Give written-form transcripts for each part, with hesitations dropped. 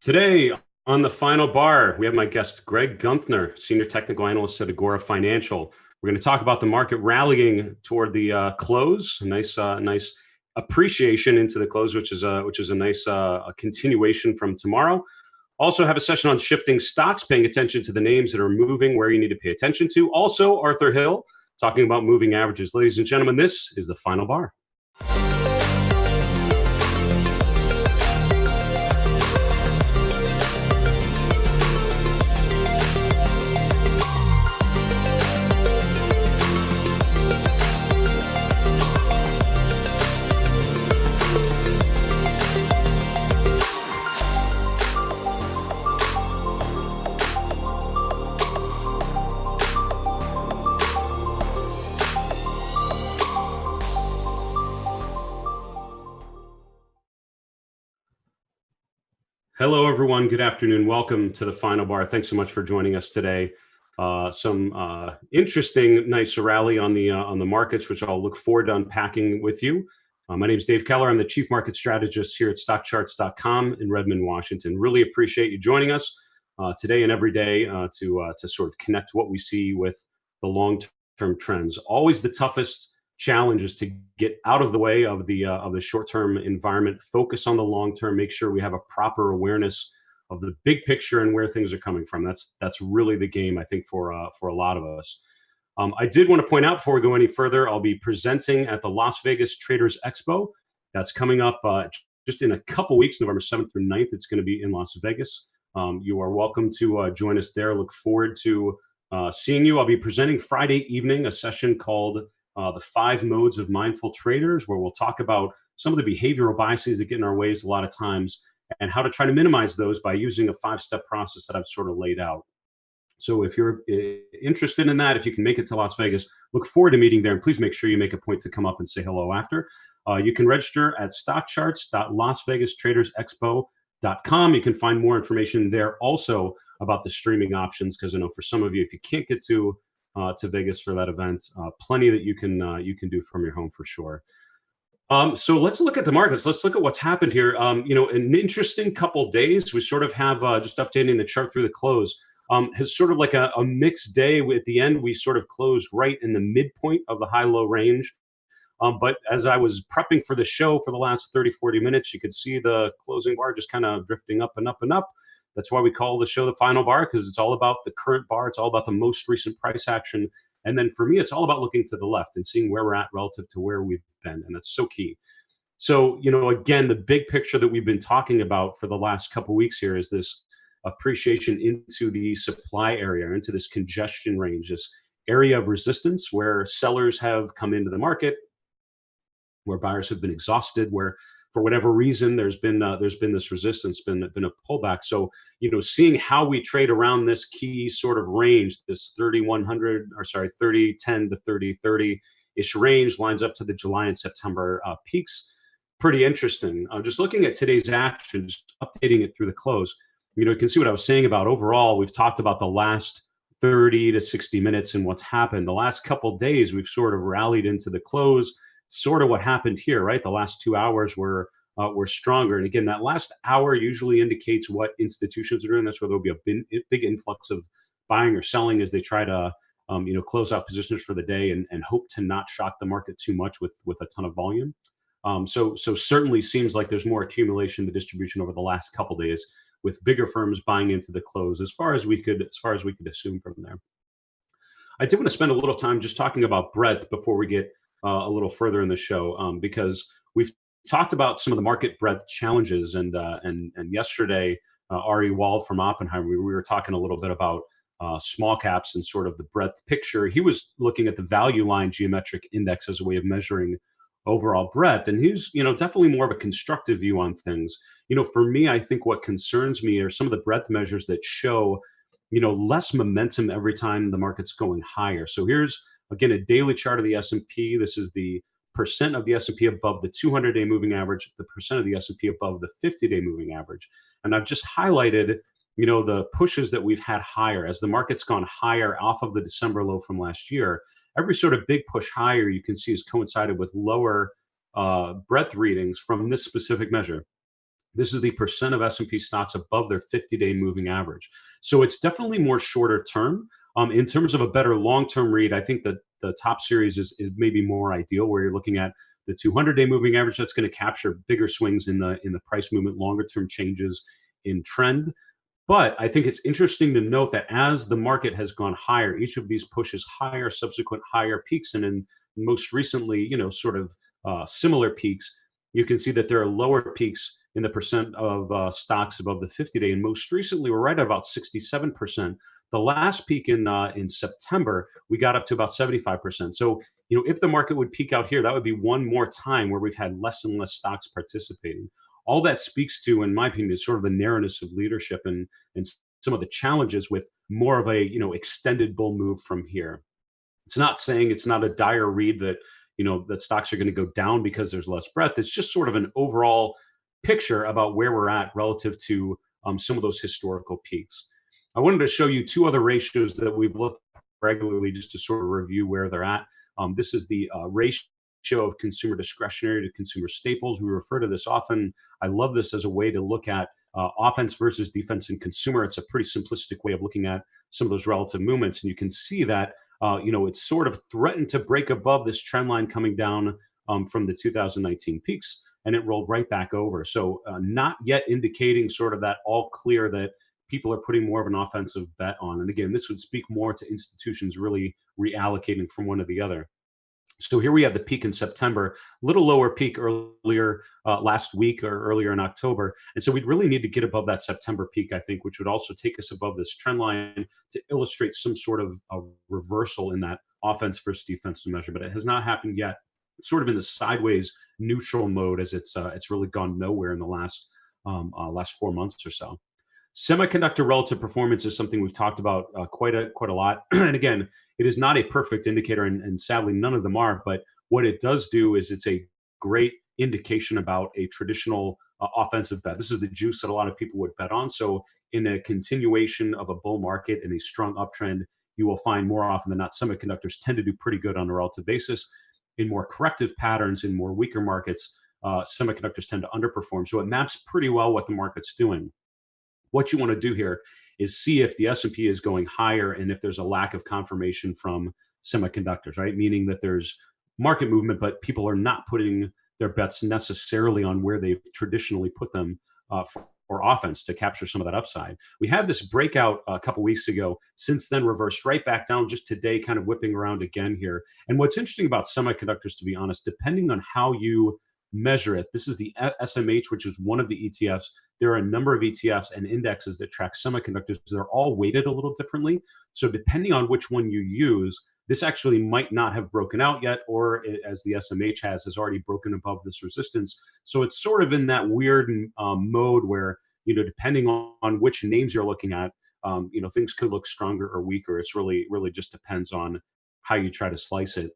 Today on the final bar, we have my guest, Greg Guenthner, Senior Technical Analyst at Agora Financial. We're going to talk about the market rallying toward the close. A nice appreciation into the close, which is a nice a continuation from tomorrow. Also have a session on shifting stocks, paying attention to the names that are moving, where you need to pay attention to. Also, Arthur Hill talking about moving averages. Ladies and gentlemen, this is the final bar. Hello, everyone. Good afternoon. Welcome to the final bar. Thanks so much for joining us today. Some interesting, nice rally on the markets, which I'll look forward to unpacking with you. My name is Dave Keller. I'm the Chief Market Strategist here at StockCharts.com in Redmond, Washington. Really appreciate you joining us today and every day to sort of connect what we see with the long-term trends. Always the toughest challenge is to get out of the way of the short-term environment, focus on the long-term, make sure we have a proper awareness of the big picture and where things are coming from. That's really the game, I think, for a lot of us. I did want to point out before we go any further, I'll be presenting at the Las Vegas Traders Expo. That's coming up just in a couple weeks, November 7th through 9th. It's going to be in Las Vegas. You are welcome to join us there. Look forward to seeing you. I'll be presenting Friday evening a session called the 5 modes of mindful traders, where we'll talk about some of the behavioral biases that get in our ways a lot of times and how to try to minimize those by using a 5-step process that I've sort of laid out. So if you're interested in that, if you can make it to Las Vegas, look forward to meeting there. And please make sure you make a point to come up and say hello after. You can register at stockcharts.lasvegastradersexpo.com. You can find more information there also about the streaming options, because I know for some of you, if you can't get to Vegas for that event, plenty that you can do from your home for sure. So let's look at the markets. Let's look at what's happened here. An interesting couple days. We sort of have just updating the chart through the close. Has sort of like a mixed day. At the end, we sort of closed right in the midpoint of the high-low range. But as I was prepping for the show for the last 30, 40 minutes, you could see the closing bar just kind of drifting up and up and up. That's why we call the show the final bar, because it's all about the current bar. It's all about the most recent price action. And then for me, it's all about looking to the left and seeing where we're at relative to where we've been. And that's so key. So, again, the big picture that we've been talking about for the last couple of weeks here is this appreciation into the supply area, into this congestion range, this area of resistance where sellers have come into the market, where buyers have been exhausted, where for whatever reason there's been this resistance, been a pullback. So seeing how we trade around this key sort of range, this 3010 to 3030 ish range, lines up to the July and September peaks. Pretty interesting. Just looking at today's action, just updating it through the close. You can see what I was saying about overall. We've talked about the last 30 to 60 minutes and what's happened. The last couple of days, we've sort of rallied into the close. Sort of what happened here, right? The last 2 hours were stronger. And again, that last hour usually indicates what institutions are doing. That's where there'll be a big influx of buying or selling as they try to close out positions for the day and hope to not shock the market too much with a ton of volume. So certainly seems like there's more accumulation to distribution over the last couple of days, with bigger firms buying into the close as far as we could assume from there. I did want to spend a little time just talking about breadth before we get a little further in the show, because we've talked about some of the market breadth challenges, and yesterday Ari Wald from Oppenheimer, we were talking a little bit about small caps and sort of the breadth picture. He was looking at the value line geometric index as a way of measuring overall breadth, and he's definitely more of a constructive view on things. For me, I think what concerns me are some of the breadth measures that show less momentum every time the market's going higher. So here's again a daily chart of the S&P. This is the percent of the S&P above the 200-day moving average, the percent of the S&P above the 50-day moving average. And I've just highlighted, the pushes that we've had higher as the market's gone higher off of the December low from last year. Every sort of big push higher you can see has coincided with lower breadth readings from this specific measure. This is the percent of S&P stocks above their 50-day moving average. So it's definitely more shorter term. In terms of a better long-term read, I think that the top series is maybe more ideal, where you're looking at the 200-day moving average. That's going to capture bigger swings in the price movement, longer-term changes in trend. But I think it's interesting to note that as the market has gone higher, each of these pushes higher, subsequent higher peaks, and then most recently, sort of similar peaks. You can see that there are lower peaks in the percent of stocks above the 50-day, and most recently we're right at about 67%. The last peak in September, we got up to about 75%. So, if the market would peak out here, that would be one more time where we've had less and less stocks participating. All that speaks to, in my opinion, is sort of the narrowness of leadership and some of the challenges with more of a extended bull move from here. It's not saying it's not a dire read that that stocks are going to go down because there's less breadth. It's just sort of an overall picture about where we're at relative to some of those historical peaks. I wanted to show you two other ratios that we've looked at regularly just to sort of review where they're at. This is the ratio of consumer discretionary to consumer staples. We refer to this often. I love this as a way to look at offense versus defense in consumer. It's a pretty simplistic way of looking at some of those relative movements. And you can see that, it's sort of threatened to break above this trend line coming down from the 2019 peaks, and it rolled right back over. So not yet indicating sort of that all clear that people are putting more of an offensive bet on. And again, this would speak more to institutions really reallocating from one to the other. So here we have the peak in September, a little lower peak earlier last week or earlier in October. And so we'd really need to get above that September peak, I think, which would also take us above this trend line to illustrate some sort of a reversal in that offense versus defensive measure. But it has not happened yet. It's sort of in the sideways neutral mode, as it's really gone nowhere in the last 4 months or so. Semiconductor relative performance is something we've talked about quite a lot. And again, it is not a perfect indicator, and sadly none of them are, but what it does do is it's a great indication about a traditional offensive bet. This is the juice that a lot of people would bet on. So in a continuation of a bull market and a strong uptrend, you will find more often than not semiconductors tend to do pretty good on a relative basis. In more corrective patterns, in more weaker markets, semiconductors tend to underperform. So it maps pretty well what the market's doing. What you want to do here is see if the S&P is going higher and if there's a lack of confirmation from semiconductors, right? Meaning that there's market movement, but people are not putting their bets necessarily on where they've traditionally put them for offense to capture some of that upside. We had this breakout a couple weeks ago, since then reversed right back down just today, kind of whipping around again here. And what's interesting about semiconductors, to be honest, depending on how you measure it, this is the SMH, which is one of the ETFs. There are a number of ETFs and indexes that track semiconductors. They're all weighted a little differently. So depending on which one you use, this actually might not have broken out yet, or as the SMH has already broken above this resistance. So it's sort of in that weird mode where, depending on which names you're looking at, things could look stronger or weaker. It's really just depends on how you try to slice it.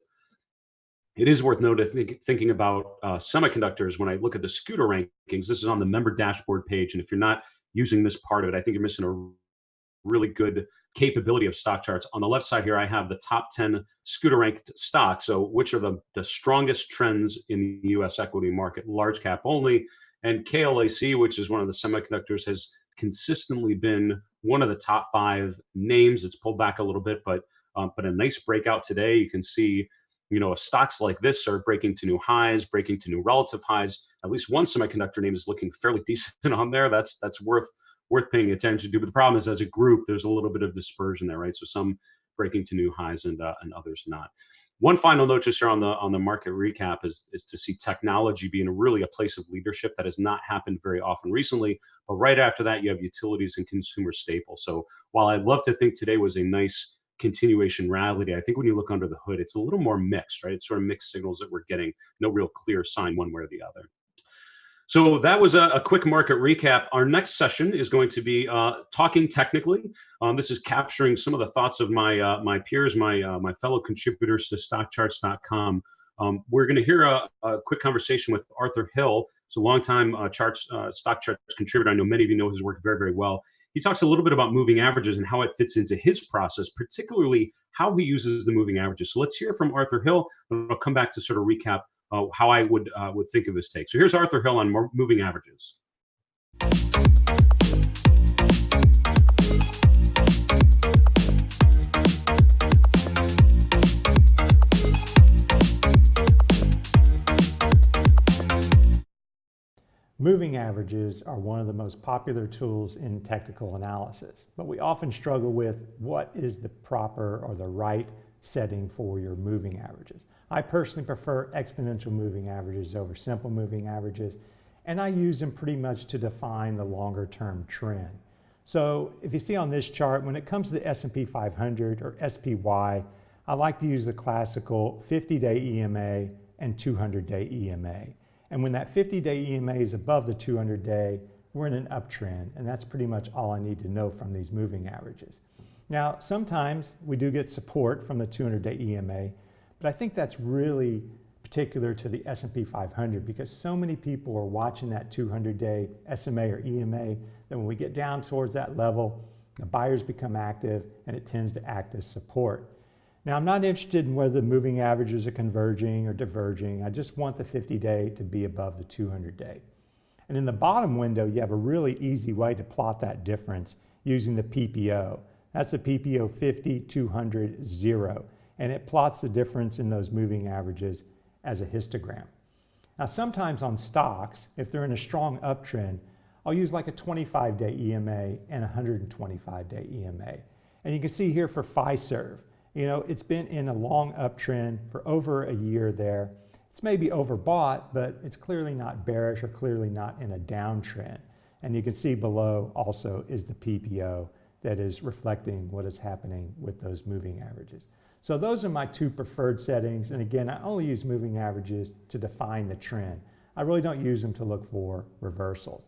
It is worth noting, thinking about semiconductors. When I look at the scooter rankings, this is on the member dashboard page. And if you're not using this part of it, I think you're missing a really good capability of StockCharts. On the left side here, I have the top 10 scooter ranked stocks. So which are the strongest trends in the US equity market, large cap only. And KLAC, which is one of the semiconductors, has consistently been one of the top 5 names. It's pulled back a little bit, but a nice breakout today. You can see, if stocks like this are breaking to new highs, breaking to new relative highs, at least one semiconductor name is looking fairly decent on there. That's worth paying attention to. But the problem is, as a group, there's a little bit of dispersion there, right? So some breaking to new highs and others not. One final note just here on the market recap is to see technology being really a place of leadership. That has not happened very often recently. But right after that, you have utilities and consumer staples. So while I'd love to think today was a nice continuation rally, I think when you look under the hood, it's a little more mixed, right? It's sort of mixed signals that we're getting, no real clear sign one way or the other. So that was a quick market recap. Our next session is going to be talking technically. This is capturing some of the thoughts of my peers, my fellow contributors to StockCharts.com. We're going to hear a quick conversation with Arthur Hill. He's a longtime StockCharts contributor. I know many of you know his work very, very well. He talks a little bit about moving averages and how it fits into his process, particularly how he uses the moving averages. So let's hear from Arthur Hill, and I'll come back to sort of recap how I would think of his take. So here's Arthur Hill on moving averages. Moving averages are one of the most popular tools in technical analysis, but we often struggle with what is the proper or the right setting for your moving averages. I personally prefer exponential moving averages over simple moving averages, and I use them pretty much to define the longer term trend. So if you see on this chart, when it comes to the S&P 500 or SPY, I like to use the classical 50-day EMA and 200-day EMA. And when that 50-day EMA is above the 200-day, we're in an uptrend, and that's pretty much all I need to know from these moving averages. Now, sometimes we do get support from the 200-day EMA, but I think that's really particular to the S&P 500 because so many people are watching that 200-day SMA or EMA that when we get down towards that level, the buyers become active and it tends to act as support. Now, I'm not interested in whether the moving averages are converging or diverging. I just want the 50-day to be above the 200-day. And in the bottom window, you have a really easy way to plot that difference using the PPO. That's the PPO 50, 200, 0. And it plots the difference in those moving averages as a histogram. Now, sometimes on stocks, if they're in a strong uptrend, I'll use like a 25-day EMA and a 125-day EMA. And you can see here for Fiserv, you know, it's been in a long uptrend for over a year there. It's maybe overbought, but it's clearly not bearish or clearly not in a downtrend. And you can see below also is the PPO that is reflecting what is happening with those moving averages. So those are my two preferred settings. And again, I only use moving averages to define the trend. I really don't use them to look for reversals.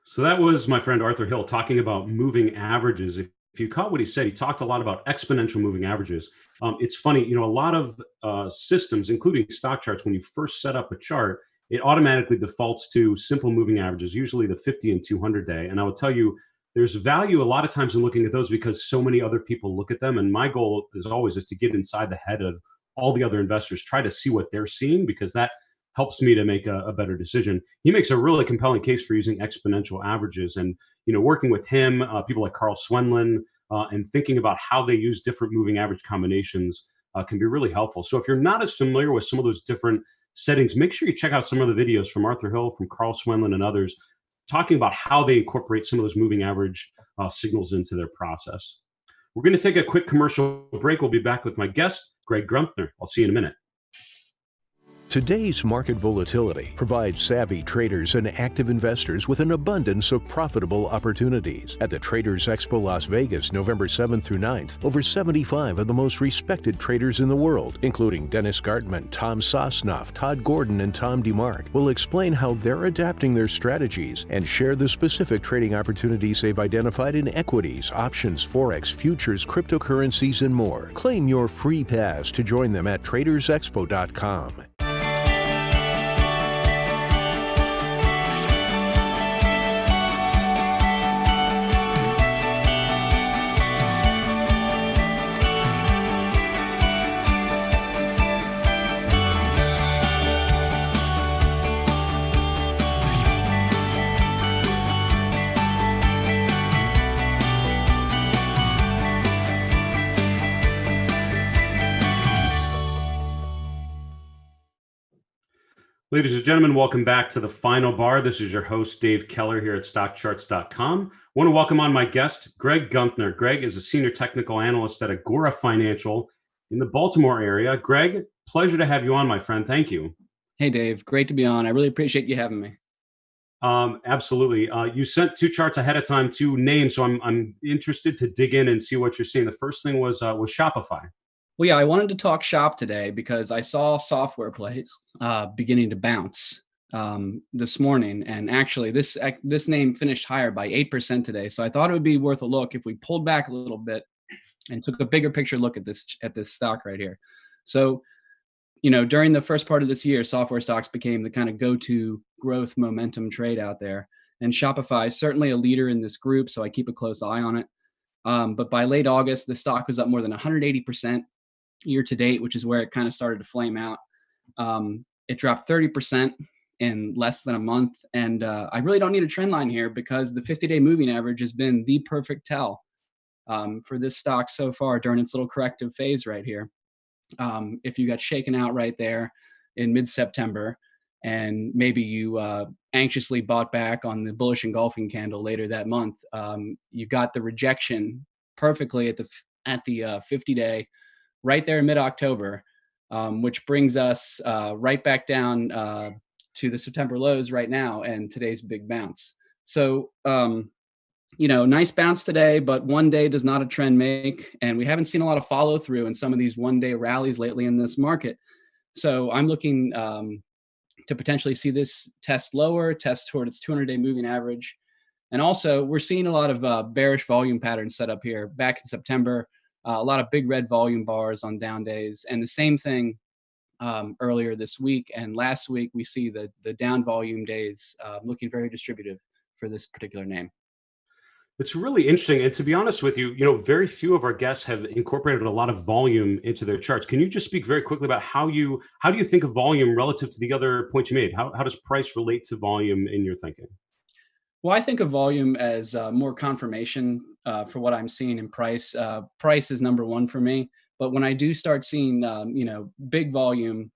So that was my friend Arthur Hill talking about moving averages. If you caught what he said, he talked a lot about exponential moving averages. It's funny, you know, a lot of systems, including StockCharts, when you first set up a chart, it automatically defaults to simple moving averages, usually the 50 and 200 day. And I will tell you, there's value a lot of times in looking at those because so many other people look at them. And my goal is always to get inside the head of all the other investors, try to see what they're seeing, because that helps me to make a better decision. He makes a really compelling case for using exponential averages, and you know, working with him, people like Carl Swenlin, and thinking about how they use different moving average combinations can be really helpful. So if you're not as familiar with some of those different settings, make sure you check out some of the videos from Arthur Hill, from Carl Swenlin, and others, talking about how they incorporate some of those moving average signals into their process. We're going to take a quick commercial break. We'll be back with my guest, Greg Guenthner. I'll see you in a minute. Today's market volatility provides savvy traders and active investors with an abundance of profitable opportunities. At the Traders Expo Las Vegas, November 7th through 9th, over 75 of the most respected traders in the world, including Dennis Gartman, Tom Sosnoff, Todd Gordon, and Tom DeMark, will explain how they're adapting their strategies and share the specific trading opportunities they've identified in equities, options, forex, futures, cryptocurrencies, and more. Claim your free pass to join them at tradersexpo.com. Ladies and gentlemen, welcome back to the Final Bar. This is your host, Dave Keller, here at StockCharts.com. I want to welcome on my guest, Greg Guenthner. Greg is a senior technical analyst at Agora Financial in the Baltimore area. Greg, pleasure to have you on, my friend. Thank you. Hey, Dave. Great to be on. I really appreciate you having me. Absolutely. You sent two charts ahead of time to name, so I'm interested to dig in and see what you're seeing. The first thing was Shopify. Well, yeah, I wanted to talk shop today because I saw software plays beginning to bounce this morning. And actually, this name finished higher by 8% today. So I thought it would be worth a look if we pulled back a little bit and took a bigger picture look at this stock right here. So, you know, during the first part of this year, software stocks became the kind of go-to growth momentum trade out there. And Shopify is certainly a leader in this group, so I keep a close eye on it. But by late August, the stock was up more than 180% year to date, which is where it kind of started to flame out. It dropped 30% in less than a month. And I really don't need a trend line here because the 50-day moving average has been the perfect tell for this stock so far during its little corrective phase right here. If you got shaken out right there in mid-September, and maybe you anxiously bought back on the bullish engulfing candle later that month, you got the rejection perfectly at the 50-day right there in mid-October, which brings us right back down to the September lows right now and today's big bounce. So, nice bounce today, but one day does not a trend make. And we haven't seen a lot of follow through in some of these one-day rallies lately in this market. So I'm looking to potentially see this test lower, test toward its 200-day moving average. And also, we're seeing a lot of bearish volume patterns set up here. Back in September, a lot of big red volume bars on down days. And the same thing earlier this week. And last week, we see the down volume days looking very distributive for this particular name. It's really interesting. And to be honest with you, very few of our guests have incorporated a lot of volume into their charts. Can you just speak very quickly about how do you think of volume relative to the other points you made? How does price relate to volume in your thinking? Well, I think of volume as more confirmation for what I'm seeing in price. Price is number one for me. But when I do start seeing, big volume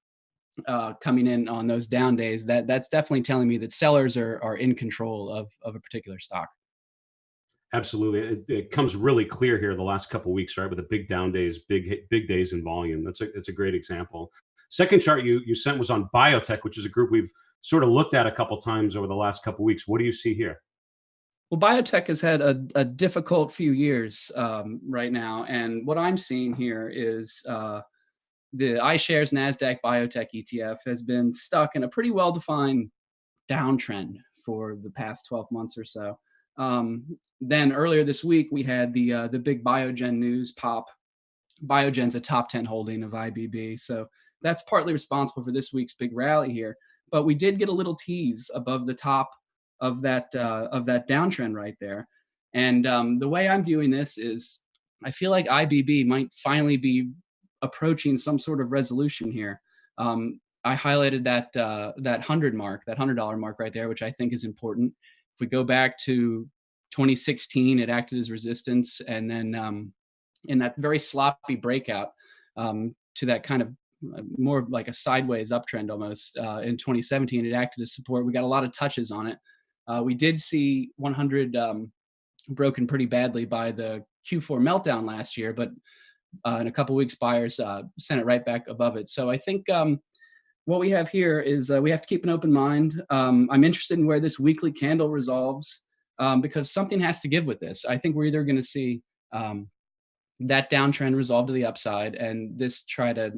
coming in on those down days, that's definitely telling me that sellers are in control of a particular stock. Absolutely. It comes really clear here the last couple of weeks, right? With the big down days, big days in volume. That's a great example. Second chart you sent was on Biotech, which is a group we've sort of looked at a couple times over the last couple of weeks. What do you see here? Well, Biotech has had a difficult few years right now. And what I'm seeing here is the iShares NASDAQ Biotech ETF has been stuck in a pretty well-defined downtrend for the past 12 months or so. Then earlier this week, we had the big Biogen news pop. Biogen's a top 10 holding of IBB. So that's partly responsible for this week's big rally here. But we did get a little tease above the top of that downtrend right there. And the way I'm viewing this is I feel like IBB might finally be approaching some sort of resolution here. I highlighted that $100 mark right there, which I think is important. If we go back to 2016, it acted as resistance, and then in that very sloppy breakout to that kind of more like a sideways uptrend almost in 2017, it acted as support. We got a lot of touches on it. We did see 100 broken pretty badly by the Q4 meltdown last year, but in a couple of weeks, buyers sent it right back above it. So I think what we have here is we have to keep an open mind. I'm interested in where this weekly candle resolves because something has to give with this. I think we're either going to see that downtrend resolve to the upside and this try to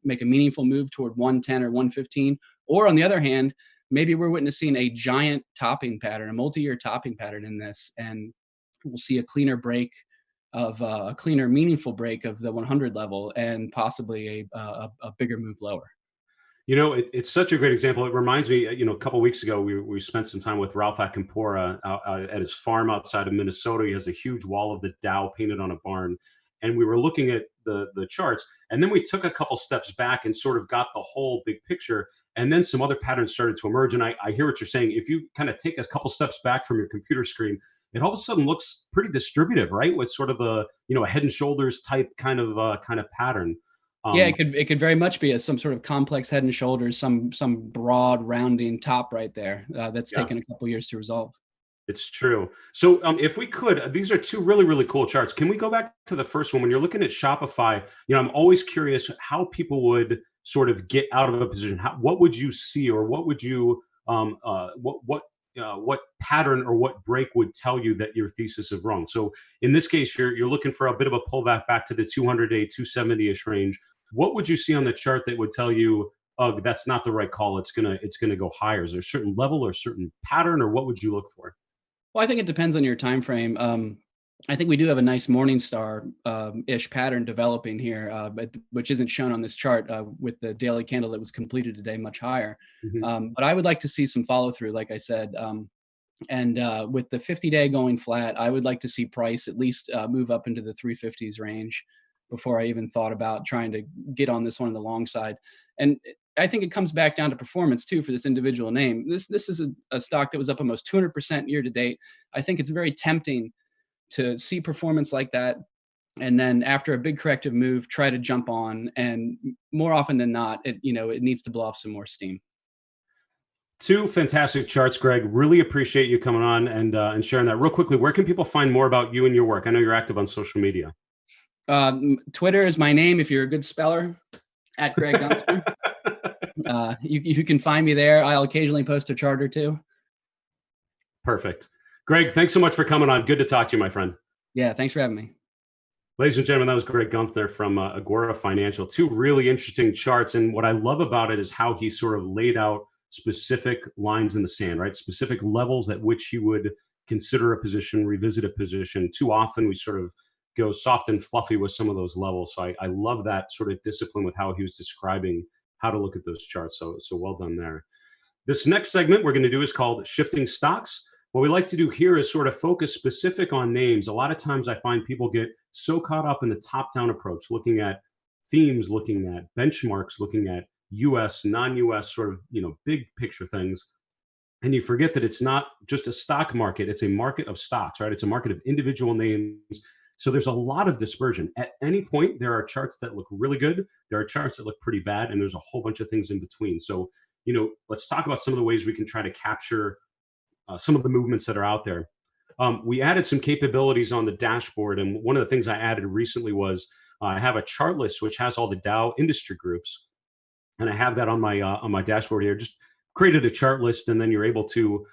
make a meaningful move toward 110 or 115, or on the other hand, maybe we're witnessing a giant topping pattern, a multi-year topping pattern in this, and we'll see a cleaner break of a cleaner, meaningful break of the 100 level and possibly a bigger move lower. It's such a great example. It reminds me, a couple of weeks ago, we spent some time with Ralph Acampora at his farm outside of Minnesota. He has a huge wall of the Dow painted on a barn. And we were looking at the charts. And then we took a couple steps back and sort of got the whole big picture. And then some other patterns started to emerge. And I hear what you're saying. If you kind of take a couple steps back from your computer screen, it all of a sudden looks pretty distributive, right? With sort of a head and shoulders type kind of pattern. Yeah, it could very much be some sort of complex head and shoulders, some broad rounding top right there that's taken a couple years to resolve. It's true. So if we could, these are two really, really cool charts. Can we go back to the first one? When you're looking at Shopify, I'm always curious how people would sort of get out of a position. What would you see, or what would you, what pattern or what break would tell you that your thesis is wrong? So in this case, you're looking for a bit of a pullback back to the 200-day, 270-ish range. What would you see on the chart that would tell you, oh, that's not the right call? It's gonna go higher. Is there a certain level or a certain pattern, or what would you look for? Well, I think it depends on your time frame. I think we do have a nice Morningstar ish pattern developing here, which isn't shown on this chart with the daily candle that was completed today much higher. Mm-hmm. But I would like to see some follow through. Like I said, And with the 50-day going flat, I would like to see price at least move up into the 350s range before I even thought about trying to get on this one on the long side. And I think it comes back down to performance too for this individual name. This is a stock that was up almost 200% year to date. I think it's very tempting to see performance like that, and then after a big corrective move, try to jump on. And more often than not, it needs to blow off some more steam. Two fantastic charts, Greg. Really appreciate you coming on and sharing that. Real quickly, where can people find more about you and your work? I know you're active on social media. Twitter is my name if you're a good speller, at Greg Guenthner. You can find me there. I'll occasionally post a chart or two. Perfect. Greg, thanks so much for coming on. Good to talk to you, my friend. Yeah, thanks for having me. Ladies and gentlemen, that was Greg Guenthner from Agora Financial. Two really interesting charts. And what I love about it is how he sort of laid out specific lines in the sand, right? Specific levels at which he would consider a position, revisit a position. Too often we sort of go soft and fluffy with some of those levels. So I love that sort of discipline with how he was describing how to look at those charts. So well done there. This next segment we're going to do is called Shifting Stocks. What we like to do here is sort of focus specific on names. A lot of times I find people get so caught up in the top-down approach, looking at themes, looking at benchmarks, looking at US, non-US sort of, big picture things. And you forget that it's not just a stock market, it's a market of stocks, right? It's a market of individual names. So there's a lot of dispersion. At any point, there are charts that look really good. There are charts that look pretty bad, and there's a whole bunch of things in between. So, let's talk about some of the ways we can try to capture some of the movements that are out there. We added some capabilities on the dashboard, and one of the things I added recently was I have a chart list which has all the Dow industry groups, and I have that on my dashboard here. Just created a chart list, and then you're able to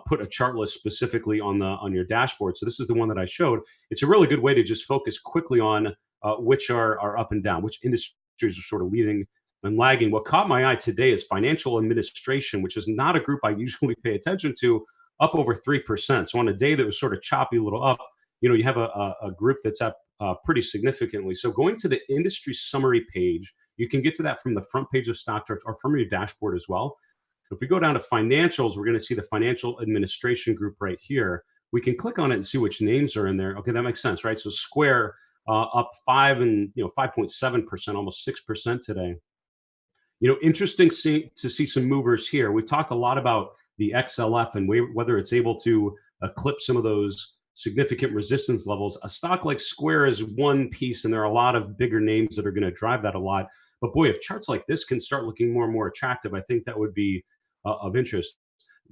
put a chart list specifically on your dashboard. So this is the one that I showed. It's a really good way to just focus quickly on which are up and down, which industries are sort of leading and lagging. What caught my eye today is financial administration, which is not a group I usually pay attention to, up over 3%. So on a day that was sort of choppy, a little up, you have a group that's up pretty significantly. So going to the industry summary page, you can get to that from the front page of StockCharts or from your dashboard as well. If we go down to financials, we're going to see the financial administration group right here. We can click on it and see which names are in there. Okay, that makes sense, right? So Square up 5.7%, almost 6% today. Interesting to see some movers here. We've talked a lot about the XLF and whether it's able to eclipse some of those significant resistance levels. A stock like Square is one piece, and there are a lot of bigger names that are going to drive that a lot. But boy, if charts like this can start looking more and more attractive, I think that would be of interest.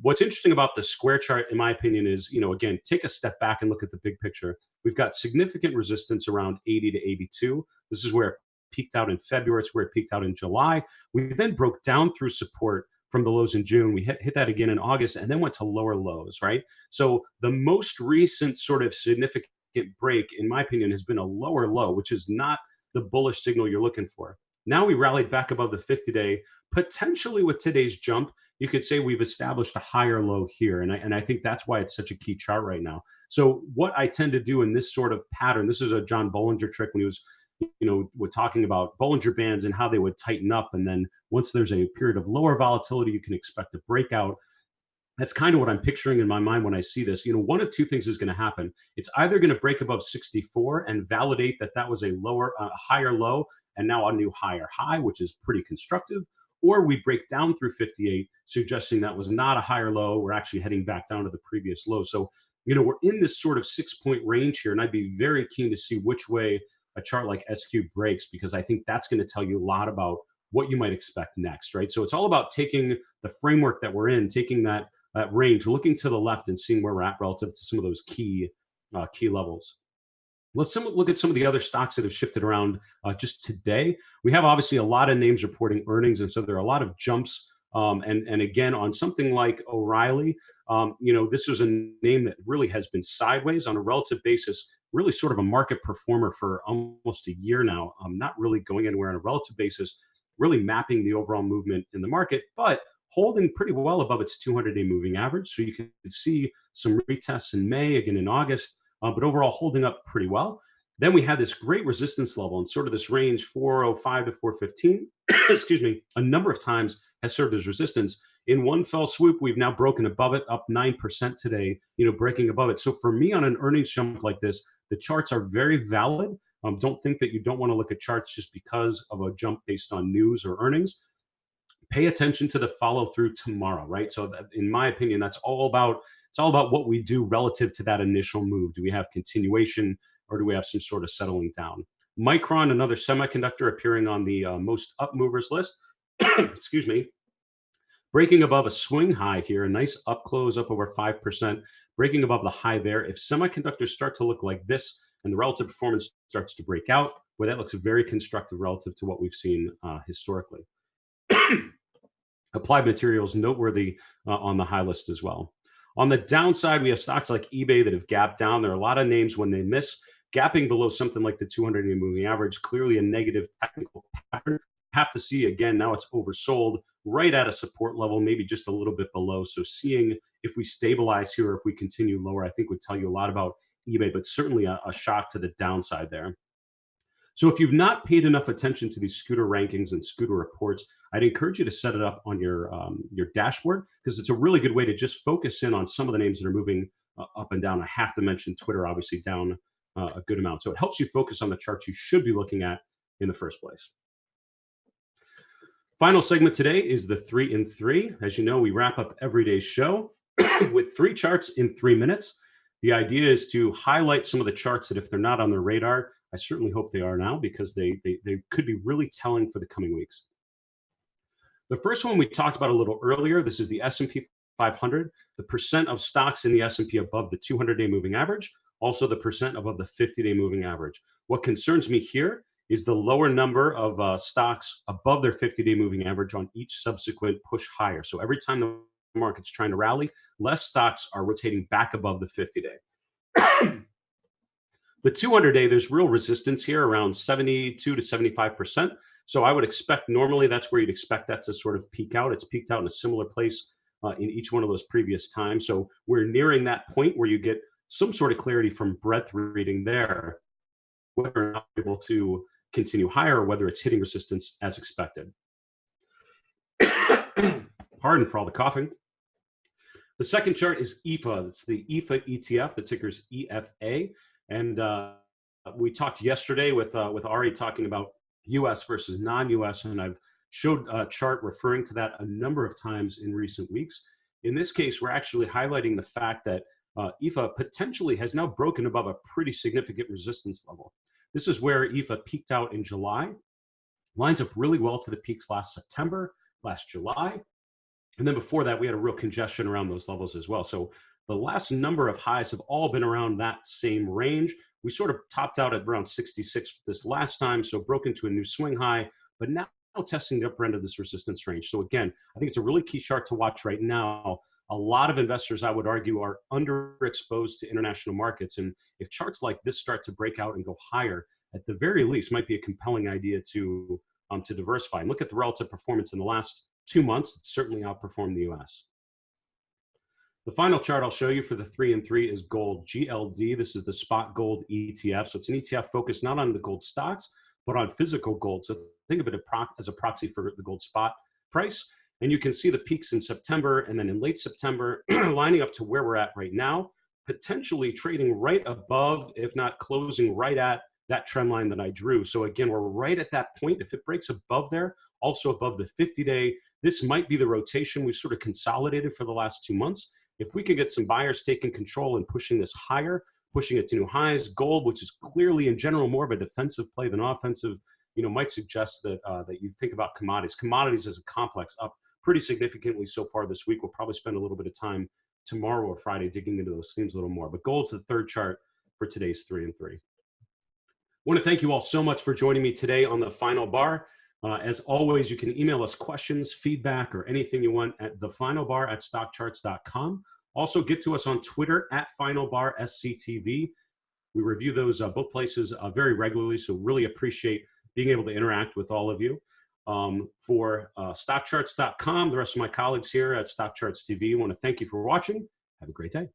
What's interesting about the Square chart, in my opinion, is, again, take a step back and look at the big picture. We've got significant resistance around 80 to 82. This is where it peaked out in February. It's where it peaked out in July. We then broke down through support from the lows in June. We hit that again in August and then went to lower lows, right? So the most recent sort of significant break, in my opinion, has been a lower low, which is not the bullish signal you're looking for. Now we rallied back above the 50-day. Potentially with today's jump, you could say we've established a higher low here. And I think that's why it's such a key chart right now. So what I tend to do in this sort of pattern, this is a John Bollinger trick when he was we're talking about Bollinger Bands and how they would tighten up. And then once there's a period of lower volatility, you can expect a breakout. That's kind of what I'm picturing in my mind when I see this. One of two things is going to happen. It's either going to break above 64 and validate that was a higher low and now a new higher high, which is pretty constructive, or we break down through 58, suggesting that was not a higher low. We're actually heading back down to the previous low. So, we're in this sort of 6-point range here, and I'd be very keen to see which way a chart like SQ breaks, because I think that's going to tell you a lot about what you might expect next, right? So it's all about taking the framework that we're in, taking that range, looking to the left and seeing where we're at relative to some of those key levels. Let's look at some of the other stocks that have shifted around just today. We have obviously a lot of names reporting earnings, and so there are a lot of jumps. And again, on something like O'Reilly, this was a name that really has been sideways on a relative basis, really sort of a market performer for almost a year now, not really going anywhere on a relative basis, really mapping the overall movement in the market, but holding pretty well above its 200-day moving average. So you can see some retests in May, again in August, but overall holding up pretty well. Then we had this great resistance level and sort of this range 405 to 415, excuse me, a number of times has served as resistance. In one fell swoop, we've now broken above it, up 9% today, breaking above it. So for me, on an earnings jump like this, the charts are very valid. Don't think that you don't want to look at charts just because of a jump based on news or earnings. Pay attention to the follow through tomorrow, right? So that, in my opinion, it's all about what we do relative to that initial move. Do we have continuation, or do we have some sort of settling down? Micron, another semiconductor appearing on the most up movers list. Excuse me. Breaking above a swing high here, a nice up close up over 5%, breaking above the high there. If semiconductors start to look like this and the relative performance starts to break out, well, that looks very constructive relative to what we've seen historically. Applied Materials, noteworthy on the high list as well. On the downside, we have stocks like eBay that have gapped down. There are a lot of names when they miss, gapping below something like the 200-day moving average, clearly a negative technical pattern. Have to see, again, now it's oversold right at a support level, maybe just a little bit below. So seeing if we stabilize here or if we continue lower, I think would tell you a lot about eBay, but certainly a shock to the downside there. So if you've not paid enough attention to these scooter rankings and scooter reports, I'd encourage you to set it up on your dashboard, because it's a really good way to just focus in on some of the names that are moving up and down. I have to mention Twitter, obviously down a good amount. So it helps you focus on the charts you should be looking at in the first place. Final segment today is the 3 in 3. As you know, we wrap up every day's show with 3 charts in 3 minutes. The idea is to highlight some of the charts that if they're not on their radar, I certainly hope they are now, because they could be really telling for the coming weeks. The first one we talked about a little earlier, this is the S&P 500, the percent of stocks in the S&P above the 200-day moving average, also the percent above the 50-day moving average. What concerns me here is the lower number of stocks above their 50-day moving average on each subsequent push higher. So every time the market's trying to rally, less stocks are rotating back above the 50-day. The 200-day, there's real resistance here around 72 to 75%. So I would expect, normally that's where you'd expect that to sort of peak out. It's peaked out in a similar place in each one of those previous times. So we're nearing that point where you get some sort of clarity from breadth reading there, whether or not we're able to continue higher or whether it's hitting resistance as expected. Pardon for all the coughing. The second chart is EFA. It's the EFA ETF. The ticker's EFA. And we talked yesterday with Ari talking about U.S. versus non-U.S. and I've showed a chart referring to that a number of times in recent weeks. In this case, we're actually highlighting the fact that EFA potentially has now broken above a pretty significant resistance level. This is where EFA peaked out in July, lines up really well to the peaks last September, last July. And then before that, we had a real congestion around those levels as well. So the last number of highs have all been around that same range. We sort of topped out at around 66 this last time, so broke into a new swing high, but now testing the upper end of this resistance range. So again, I think it's a really key chart to watch right now. A lot of investors, I would argue, are underexposed to international markets. And if charts like this start to break out and go higher, at the very least, might be a compelling idea to diversify. And look at the relative performance in the last 2 months. It's certainly outperformed the US. The final chart I'll show you for the 3 in 3 is gold, GLD. This is the spot gold ETF. So it's an ETF focused not on the gold stocks, but on physical gold. So think of it as a proxy for the gold spot price. And you can see the peaks in September and then in late September lining up to where we're at right now, potentially trading right above, if not closing right at that trend line that I drew. So again, we're right at that point. If it breaks above there, also above the 50-day, this might be the rotation we've sort of consolidated for the last 2 months. If we could get some buyers taking control and pushing this higher, pushing it to new highs, gold, which is clearly in general more of a defensive play than offensive, might suggest that that you think about commodities. Commodities as a complex up pretty significantly so far this week. We'll probably spend a little bit of time tomorrow or Friday digging into those themes a little more. But gold's the third chart for today's 3 in 3. I want to thank you all so much for joining me today on the Final Bar. As always, you can email us questions, feedback, or anything you want at thefinalbar@stockcharts.com. Also, get to us on Twitter @FinalBarSCTV. We review those both places very regularly, so really appreciate being able to interact with all of you. For StockCharts.com, the rest of my colleagues here at StockCharts TV, I want to thank you for watching. Have a great day.